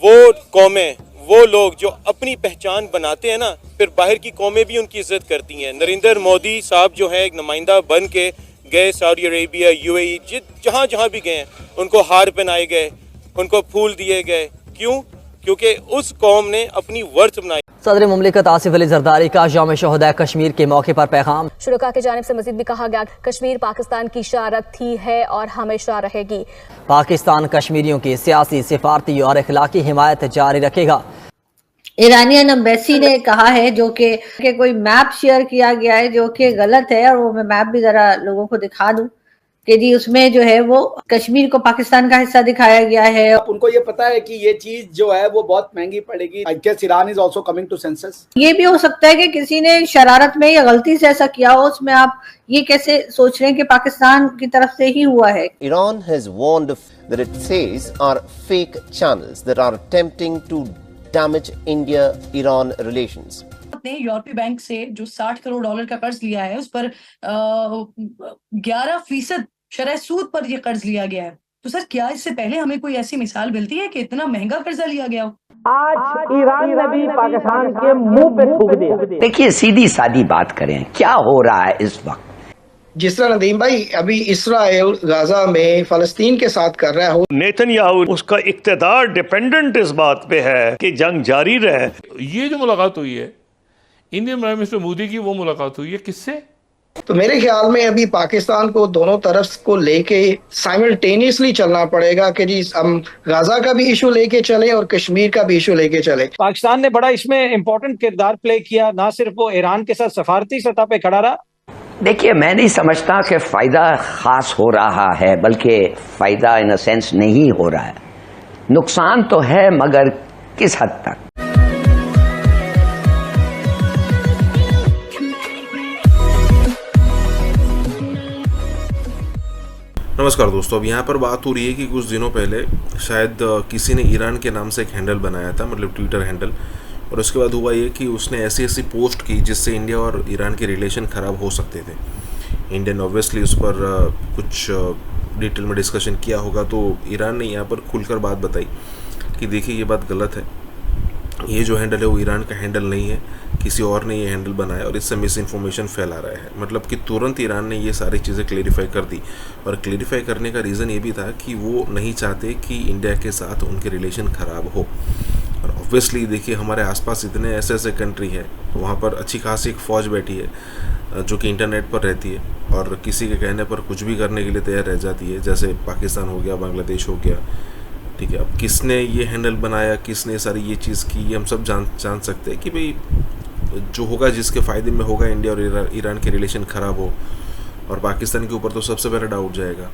वो कौमें, वो लोग जो अपनी पहचान बनाते हैं ना, फिर बाहर की कौमें भी उनकी इज्जत करती हैं। नरेंद्र मोदी साहब जो है एक नुमाइंदा बन के गए सऊदी अरेबिया, यूएई, जहाँ जहाँ भी गए उनको हार पहनाए गए, उनको फूल दिए गए। क्यों? क्योंकि उस कौम ने अपनी वर्थ बनाई। सदर मुमलिकत आसिफ अली जरदारी का यौम शोहदा कश्मीर के मौके पर पैगाम। शुरका की जानिब से मजीद भी कहा गया कश्मीर पाकिस्तान की शारत थी, है और हमेशा रहेगी। पाकिस्तान कश्मीरियों की सियासी, सिफारती और अखलाकी हिमायत जारी रखेगा। ईरानियन एम्बेसी ने कहा है जो कि कोई मैप शेयर किया गया है जो कि गलत है, और वो मैं मैप भी जरा लोगों को दिखा दूं कि जी उसमें जो है वो कश्मीर को पाकिस्तान का हिस्सा दिखाया गया है। उनको ये पता है कि ये चीज जो है वो बहुत महंगी पड़ेगी। I guess Iran is also coming to senses. ये भी हो सकता है कि किसी ने शरारत में या गलती से ऐसा किया हो। उसमें आप ये कैसे सोच रहे हैं कि पाकिस्तान की तरफ से ही हुआ है? Iran has warned that it says are fake channels that are attempting to damage India-Iran relations. ने यूरोपीय बैंक से जो 60 करोड़ डॉलर का कर्ज लिया है उस पर 11% शरह सूद पर यह कर्ज लिया गया है। तो सर क्या इससे पहले हमें कोई ऐसी मिसाल मिलती है कि इतना महंगा कर्जा लिया गया हो? आज ईरान ने भी पाकिस्तान के मुंह पे थूक दिया। देखिए सीधी सादी बात करें, क्या हो रहा है इस वक्त? जिस तरह नदीम भाई अभी इसराइल गाजा में फलस्तीन के साथ कर रहा है, नेतन्याहू उसका इक्तदार डिपेंडेंट इस बात पे है कि जंग जारी रहे। ये जो मुलाकात हुई है इंडियन प्राइम मिनिस्टर मोदी की, वो मुलाकात हुई है किससे? तो मेरे ख्याल में अभी पाकिस्तान को दोनों तरफ को लेके साइमल्टेनियसली चलना पड़ेगा कि जी हम गाजा का भी इशू लेके चले और कश्मीर का भी इशू लेके चले। पाकिस्तान ने बड़ा इसमें इम्पोर्टेंट किरदार प्ले किया, ना सिर्फ वो ईरान के साथ सफारती सतह पे खड़ा रहा। देखिए मैं नहीं समझता कि फायदा खास हो रहा है, बल्कि फायदा इन अ सेंस नहीं हो रहा है। नुकसान तो है मगर किस हद तक। नमस्कार दोस्तों, अब यहाँ पर बात हो रही है कि कुछ दिनों पहले शायद किसी ने ईरान के नाम से एक हैंडल बनाया था, मतलब ट्विटर हैंडल, और उसके बाद हुआ ये कि उसने ऐसी पोस्ट की जिससे इंडिया और ईरान के रिलेशन ख़राब हो सकते थे। इंडिया ने ऑब्वियसली उस पर कुछ डिटेल में डिस्कशन किया होगा, तो ईरान ने यहाँ पर खुलकर बात बताई कि देखिए ये बात गलत है, ये जो हैंडल है वो ईरान का हैंडल नहीं है, किसी और ने ये हैंडल बनाया और इससे मिस इन्फॉर्मेशन फैला रहा है। मतलब कि तुरंत ईरान ने ये सारी चीज़ें क्लेरिफाई कर दी, और क्लेरिफाई करने का रीज़न ये भी था कि वो नहीं चाहते कि इंडिया के साथ उनके रिलेशन ख़राब हो। और ऑब्वियसली देखिए हमारे आसपास इतने ऐसे ऐसे कंट्री है, वहाँ पर अच्छी खासी एक फ़ौज बैठी है जो कि इंटरनेट पर रहती है और किसी के कहने पर कुछ भी करने के लिए तैयार रह जाती है, जैसे पाकिस्तान हो गया, बांग्लादेश हो गया। ठीक है, अब किसने ये हैंडल बनाया, किसने सारी ये चीज़ की, ये हम सब जान सकते हैं कि भाई जो होगा जिसके फ़ायदे में होगा, इंडिया और ईरान के रिलेशन ख़राब हो, और पाकिस्तान के ऊपर तो सबसे पहले डाउट जाएगा।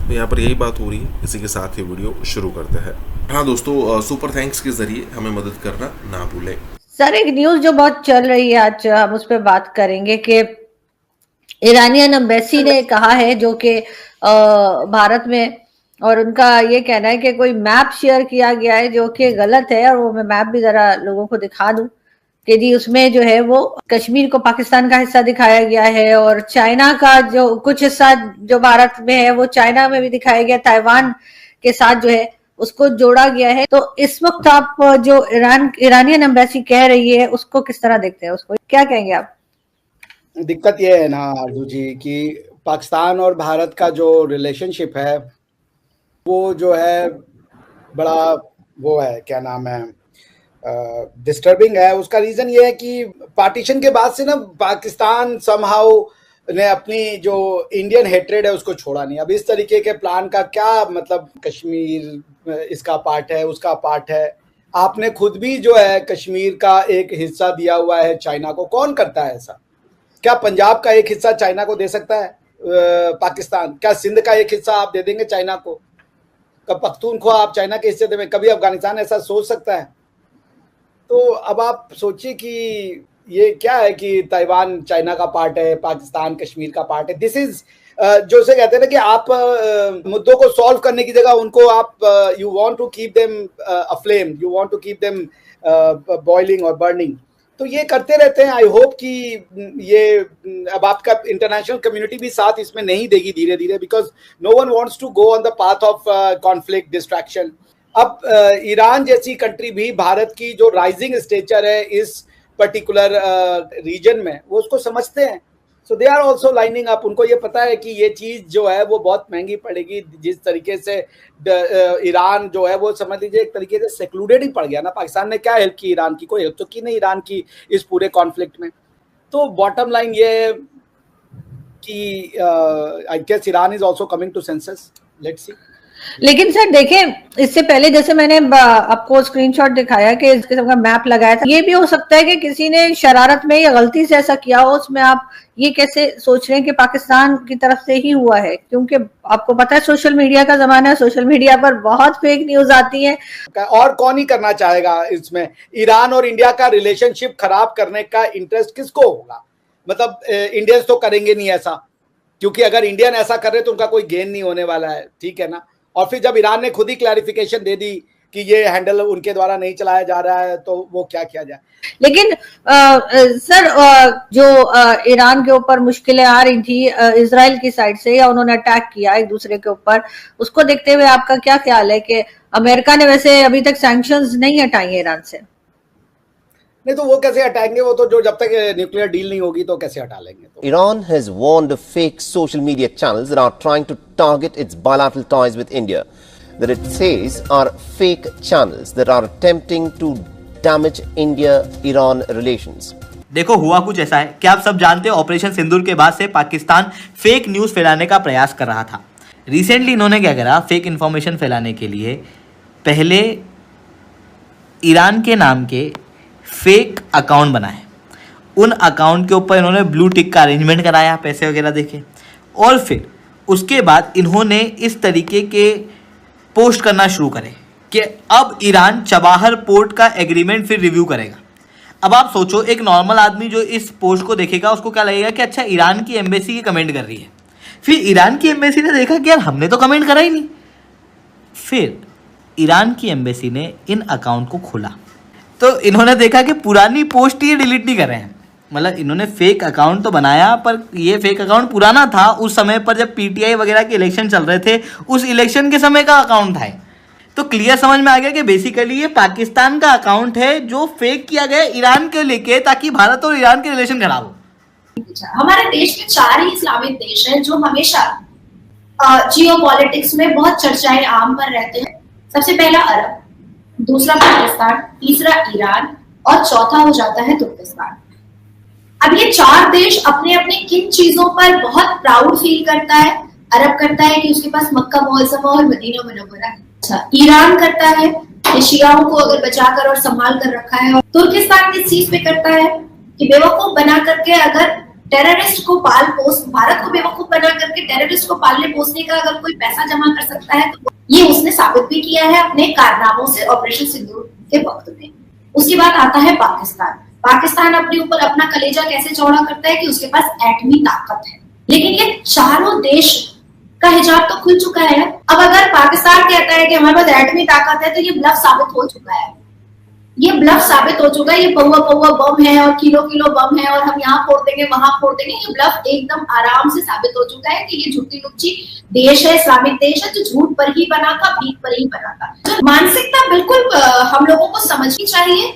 तो यहाँ पर यही बात हो रही है। इसी के साथ ही वीडियो शुरू करते हैं। हाँ दोस्तों, सुपर थैंक्स के ज़रिए हमें मदद करना ना भूलें। सर एक न्यूज़ जो बहुत चल रही है आज, हम उस पर बात करेंगे कि ईरानियन एम्बेसी ने कहा है जो कि भारत में, और उनका ये कहना है कि कोई मैप शेयर किया गया है जो कि गलत है, और वो मैं मैप भी जरा लोगों को दिखा दूं कि जी उसमें जो है वो कश्मीर को पाकिस्तान का हिस्सा दिखाया गया है, और चाइना का जो कुछ हिस्सा जो भारत में है वो चाइना में भी दिखाया गया, ताइवान के साथ जो है उसको जोड़ा गया है। तो इस वक्त आप जो ईरानियन एम्बेसी कह रही है उसको किस तरह देखते हैं, उसको क्या कहेंगे आप? दिक्कत ये है ना आरजू जी कि पाकिस्तान और भारत का जो रिलेशनशिप है वो जो है बड़ा वो है, क्या नाम है, डिस्टर्बिंग है। उसका रीज़न ये है कि पार्टीशन के बाद से ना पाकिस्तान समहाउ ने अपनी जो इंडियन हेट्रेड है उसको छोड़ा नहीं। अब इस तरीके के प्लान का क्या मतलब, कश्मीर इसका पार्ट है, उसका पार्ट है। आपने खुद भी जो है कश्मीर का एक हिस्सा दिया हुआ है चाइना को। कौन करता है ऐसा? क्या पंजाब का एक हिस्सा चाइना को दे सकता है पाकिस्तान? क्या सिंध का एक हिस्सा आप दे देंगे चाइना को? कब पख्तूनख्वा आप चाइना के हिस्से देंगे? कभी अफगानिस्तान ऐसा सोच सकता है? तो अब आप सोचिए कि ये क्या है कि ताइवान चाइना का पार्ट है, पाकिस्तान कश्मीर का पार्ट है। दिस इज जो से कहते हैं ना कि आप मुद्दों को सॉल्व करने की जगह उनको आप you want to keep them aflame, you want to keep them boiling और बर्निंग। तो ये करते रहते हैं। आई होप कि ये अब आपका इंटरनेशनल कम्युनिटी भी साथ इसमें नहीं देगी धीरे धीरे, because no one wants to go on the path of conflict distraction. अब ईरान जैसी कंट्री भी भारत की जो राइजिंग स्टेचर है इस पर्टिकुलर रीजन में, वो उसको समझते हैं। So they are also lining up. उनको ये पता है कि ये चीज जो है वो बहुत महंगी पड़ेगी। जिस तरीके से ईरान जो है वो समझ लीजिए एक तरीके से सेक्लूडेड ही पड़ गया ना। पाकिस्तान ने क्या हेल्प की ईरान की? कोई हेल्प तो की नहीं ईरान की इस पूरे कॉन्फ्लिक्ट में। तो बॉटम लाइन ये है कि I guess Iran is also coming to senses. Let's see. लेकिन सर देखें, इससे पहले जैसे मैंने आपको स्क्रीनशॉट दिखाया कि इस किस्म का मैप लगाया था, ये भी हो सकता है कि किसी ने शरारत में या गलती से ऐसा किया हो। उसमें आप ये कैसे सोच रहे हैं कि पाकिस्तान की तरफ से ही हुआ है? क्योंकि आपको पता है सोशल मीडिया का जमाना है, सोशल मीडिया पर बहुत फेक न्यूज आती है। और कौन ही करना चाहेगा इसमें? ईरान और इंडिया का रिलेशनशिप खराब करने का इंटरेस्ट किसको होगा? मतलब इंडियंस तो करेंगे नहीं ऐसा, क्योंकि अगर इंडियन ऐसा कर रहे तो उनका कोई गेन नहीं होने वाला है, ठीक है ना। और फिर जब ईरान ने खुद ही क्लैरिफिकेशन दे दी कि ये हैंडल उनके द्वारा नहीं चलाया जा रहा है, तो वो क्या किया जाए। लेकिन सर जो ईरान के ऊपर मुश्किलें आ रही थी इजराइल की साइड से, या उन्होंने अटैक किया एक दूसरे के ऊपर, उसको देखते हुए आपका क्या ख्याल है कि अमेरिका ने वैसे अभी तक सैंक्शंस नहीं हटाई है ईरान से? नहीं तो वो कैसे हटाएंगे? वो तो जो जब तक न्यूक्लियर डील नहीं होगी तो कैसे हटा लेंगे? Iran has warned of fake social media channels that are trying to target its bilateral ties with India, that it says are fake channels that are attempting to damage India-Iran relations. देखो हुआ कुछ ऐसा है कि आप सब जानते हो, ऑपरेशन सिंदूर के बाद से पाकिस्तान फेक न्यूज़ फैलाने का प्रयास कर रहा था। रिसेंटली इन्होंने क्या करा, फेक इन्फॉर्मेशन फैलाने के लिए पहले ईरान के नाम के फेक अकाउंट बनाए। उन अकाउंट के ऊपर इन्होंने ब्लू टिक का अरेंजमेंट कराया, पैसे वगैरह देके, और फिर उसके बाद इन्होंने इस तरीके के पोस्ट करना शुरू करे कि अब ईरान चबाहर पोर्ट का एग्रीमेंट फिर रिव्यू करेगा। अब आप सोचो, एक नॉर्मल आदमी जो इस पोस्ट को देखेगा उसको क्या लगेगा कि अच्छा ईरान की एम्बेसी की कमेंट कर रही है। फिर ईरान की एम्बेसी ने देखा कि यार हमने तो कमेंट करा ही नहीं। फिर ईरान की एम्बेसी ने इन अकाउंट को खोला तो इन्होंने देखा कि पुरानी पोस्ट ये डिलीट नहीं कर रहे हैं। मतलब इन्होंने फेक अकाउंट तो बनाया, पर ये फेक अकाउंट पुराना था उस समय पर जब पीटीआई वगैरह के इलेक्शन चल रहे थे, उस इलेक्शन के समय का अकाउंट था। तो क्लियर समझ में आ गया कि बेसिकली ये पाकिस्तान का अकाउंट है जो फेक किया गया ईरान के लेके, ताकि भारत और ईरान के रिलेशन खराब हो। हमारे देश में 4 ही इस्लामिक देश हैं जो हमेशा जियोपॉलिटिक्स में बहुत चर्चाएं आम पर रहते हैं। सबसे पहला अरब, दूसरा पाकिस्तान, तीसरा ईरान और चौथा हो जाता है तुर्किस्तान। अब ये 4 देश अपने अपने किन चीजों पर बहुत प्राउड फील करता है? अरब करता है कि उसके पास मक्का मुअज़्ज़मा और मदीना मुनव्वरा है। अच्छा, ईरान करता है कि शियाओं को अगर बचाकर और संभाल कर रखा है। और तुर्किस्तान किस चीज पे करता है कि बेवकूफ बना करके अगर टेररिस्ट को भारत को बेवकूफ बना करके टेररिस्ट को पालने पोसने का अगर कोई पैसा जमा कर सकता है तो ये उसने साबित भी किया है अपने कारनामों से ऑपरेशन सिंदूर के वक्त में। उसके बाद आता है पाकिस्तान। पाकिस्तान अपने ऊपर अपना कलेजा कैसे चौड़ा करता है कि उसके पास एटमी ताकत है। लेकिन ये चारों देश का हिजाब तो खुल चुका है। अब अगर पाकिस्तान कहता है कि हमारे पास एटमी ताकत है तो ये ब्लफ साबित हो चुका है। ये ब्लफ साबित हो चुका है। ये पौवा पौवा बम है और किलो किलो बम है और हम यहाँ फोड़ देंगे वहां फोड़ देंगे। ये ब्लफ एकदम आराम से साबित हो चुका है कि ये झूठी लुच्ची देश है, इस्लामिक देश है जो झूठ पर ही बना था, भीख पर ही बना था। तो मानसिकता बिल्कुल हम लोगों को समझनी चाहिए